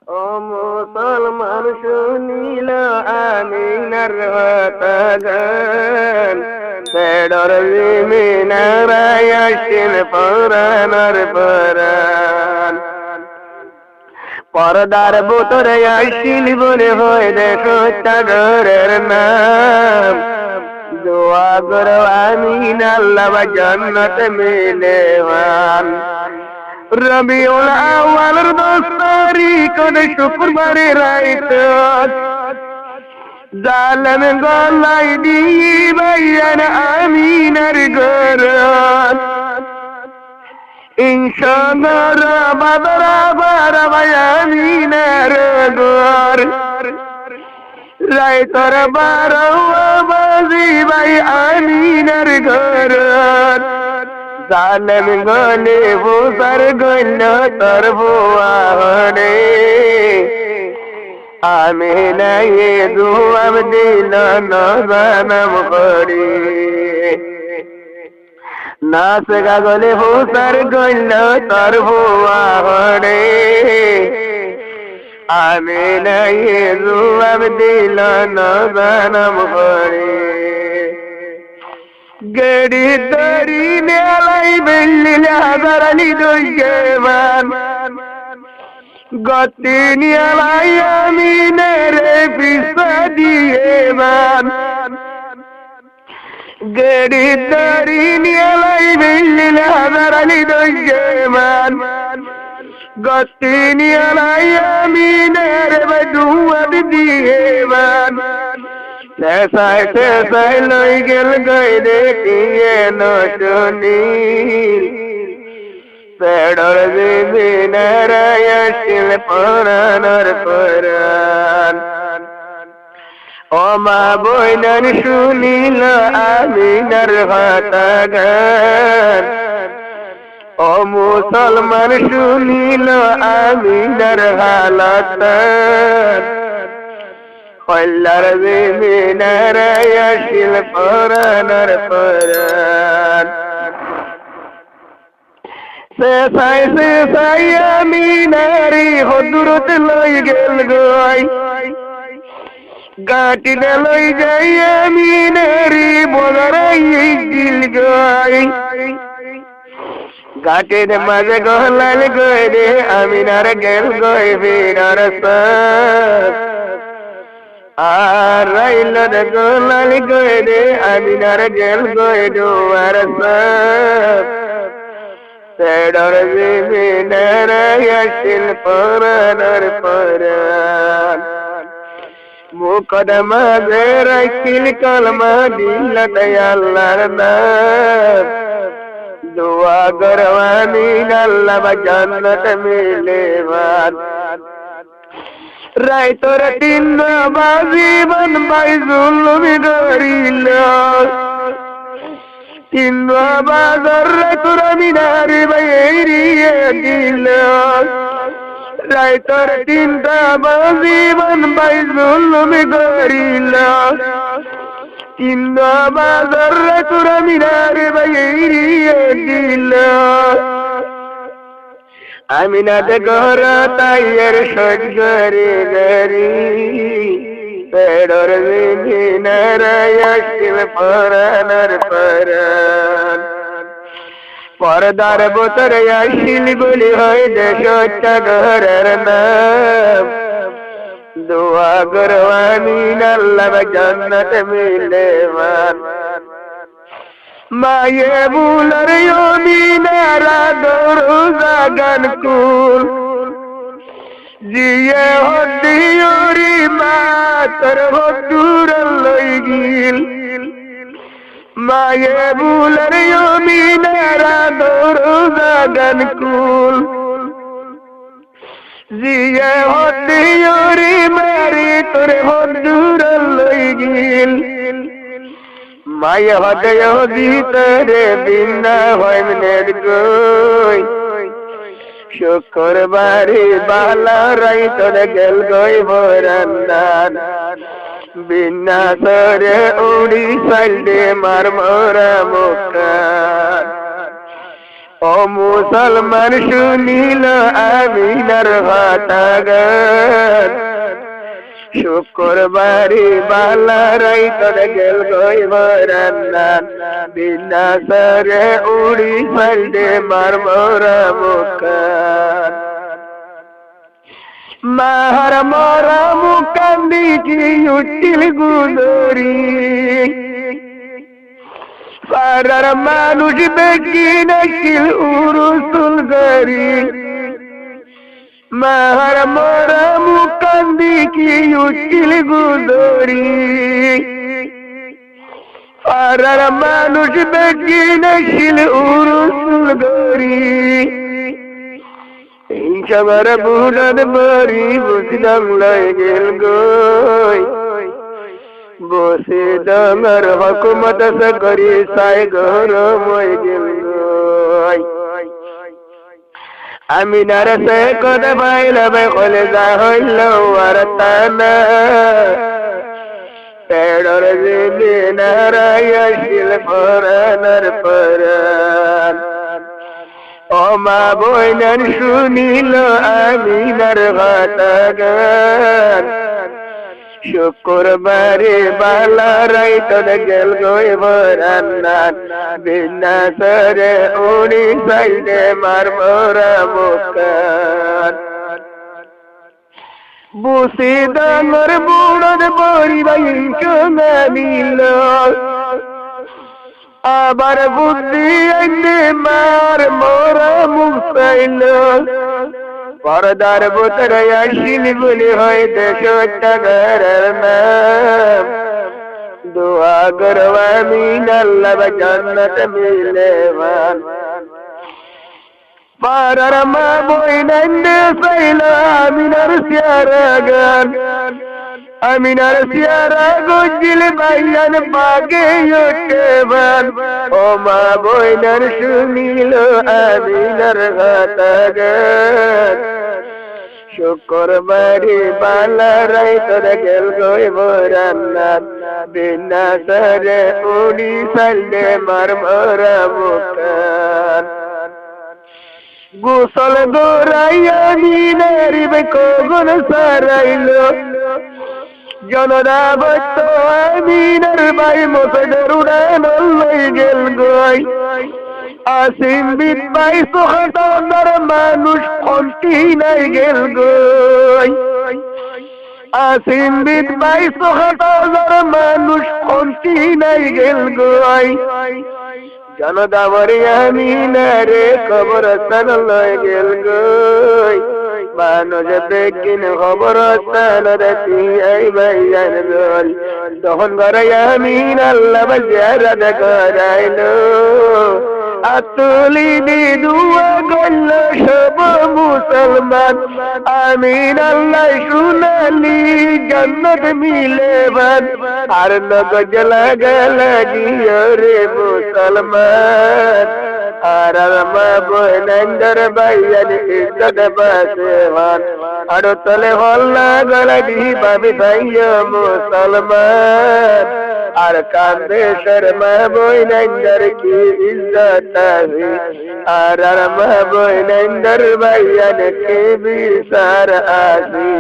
ও মুসলমান শুনিল আমিনার হতাগান বেড়র মিনারায় আসিল পরাণর পরাণ পর্দার ভিতরে আসিল বলে হয় দেখো সাগরের নাম দোয়া করো আমিন আল্লাহ জান্নাত মিলেওয়ান রবিউল আউয়ালের 10 তারিখ শুক্রবারে রাইত জালেম গলাই দিবাইয়ান আমিনার ঘর ইনশাআল্লাহ বাদরা বারাবাই আমিনার ঘর রাইতর বারোয়া বাজি ভাই আমিনার ঘর জালেম গলে বুসার গল তর ভুয়ানে আমিনা এ দুয়াব দিল নজানম করি নাচ গাগলে বুসার গল তর ভুয়ানে আমিনা এ দুয়াব দিল নজানম করি গড়ি দরি নেলাই বেল্লিল হাজারালি দইয়েবান গতি নেলাই আমিনের পিসা দিয়েবান গড়ি দরি নেলাই বেল্লিল হাজারালি দইয়েবান গতি নেলাই আমিনের বদুয়াদ দিয়েবান শেষায় লই গেল গই দেখিয়ে নশুনিল পেড়র বিবিনারায় আসিল পরাণর পরাণ ও মা বইনার শুনিল আমিনার হতাগান ও মুসলমান শুনিল আমিনার হালত কল্লার বিবিনারায় আসিল পরাণর পরাণ শেষায় আমিনারি হদুরত লই গেল গই গাটিতে লই যাই আমিনারি বদরাই দিল গই গাটির মাঝে গলাল গই রে আমিনার গেল গই বীরার সাথ আর রাইল গলাল গই রে আমিনার গেল গই দুয়ার সাথ পেড়র বিবিনারায় আসিল পরাণর পরাণ মুকদমা যে রাখিল কলমা দিলত আল্লাহর নাম দোয়া করো আমিন আল্লাহ জান্নাত মিলেবান রাইতর 3 বাজিবন বাই জুলুমি করিল 3 বাজার তোর মিনারে বাইরিয়ে দিল রাইতর 3 বাজিবন বাই জুলুমি করিল 3 বাজার তোর মিনারে বাইরিয়ে দিল আমিনাত ঘর তাইয়ের সজ্জরে গরি পেড়র বিবিনারায় আসিল পরাণর পরাণ পর্দার ভিতরে আসিল বলি হয় দেশটা ঘরের নাম দোয়া করো আমিন আল্লাহ জান্নাত মিলেবান মায়ে বুলার আমিনারা দরজা গান কুল জিয়ে হদিয়রি মাতর হদুর লই গিল মায়ে বুলার আমিনারা দরজা গান কুল জিয়ে হদিয়রি মারি তোর হদুর লই গিল মায়ে হদয় ভিতরে বিনা হয় মনের গই শুক্রবারে বালা রাইতর গেল গই বরান্দান বিনা সরে উড়ি সাইডে মার মোরা মুখান ও মুসলমান শুনিল আমিনার কথা গান শুক্রবারে বালারাই তোর গেল গই বরান্নান বিনা সরে উড়ি ফালদে মার মোরা মুকান মার মোরা মুকান দিকি উঠিল গুদরি পারার মানুষ বেগি নাকিল উরুসুল গরি মার মোরা মুকান দিকি উঠিল গুদরি পারার মানুষ বেগি নাকিল উরুসুল গরি সবার বুড়ার বাড়ি বুঝলাম লাগেল গই বসে ডাঙর হকুমত করি সাই গরম হয়ে গেল গই আমি নারসে কদ বাইলাম কলে যা হইল আর তানা পেড়র জিলে নারায়শিল পরানার পরান ও মা বইনার শুনিল আমিনার কথা গান শুক্রবারে বালারাই তোর গেল গই বরান্নান বিনা সরে উড়ি সাইডে মার মোরা মুকান বুসি ডাঙর বুড়োর বড়ি ভাই চোনা নিল আবার বুদ্ধি আইনে মার মোরা মুসাইল পরদার বুতরে আসিল বলি হয় দেশ টাকার নাম দোয়া করব আমিন আল্লাহ জান্নাত মিলেবান পারার মা বইনান্ডে সাইলা আমিনার সিয়ারা গান আমিনার সিয়ারা গজিল বাইয়ান বাগে ওঠেবান ও মা বইনার শুনিল আমিনার কথা গান শুক্রবারে বালারাই তোর গেল গই বরান্নান বিনা সরে উড়ি সাইডে মার মোরা মুকান গোসল গোরাইয়া মিনার বেকগুন সারাইল জনদা বত্ত আমিনার বাই মোসদের উড়ান লই গেল গই আসিম বিন বাই সুখতার মানুষ খন্তি নাই গেল গই আসিম বিন বাই সুখতার মানুষ খন্তি নাই গেল গই জনদা মরি আমিনারে কবরস্থান লই গেল গই মানুষ বেকিন কবরস্থান রাতি আই বাইয়ান গল তখন ঘরে আমিন আল্লাহ জিয়ারত করাইলো আতুলি দি দুয়া গল সব মুসলমান আমিন আল্লাহ শুনালি জান্নাত মিলেবান আর নগজ লাগি রে মুসলমান আর মা বইনান্ডর বাইয়ান ইজ্জত বাসেবান আর তলে হল্লা গলগি বাবি ভাইয়া মুসলমান আর কান্দে শর্মা বইনান্ডর কি ইজ্জত আছে আর মা বইনান্ডর বাইয়ান কি বিচার আছে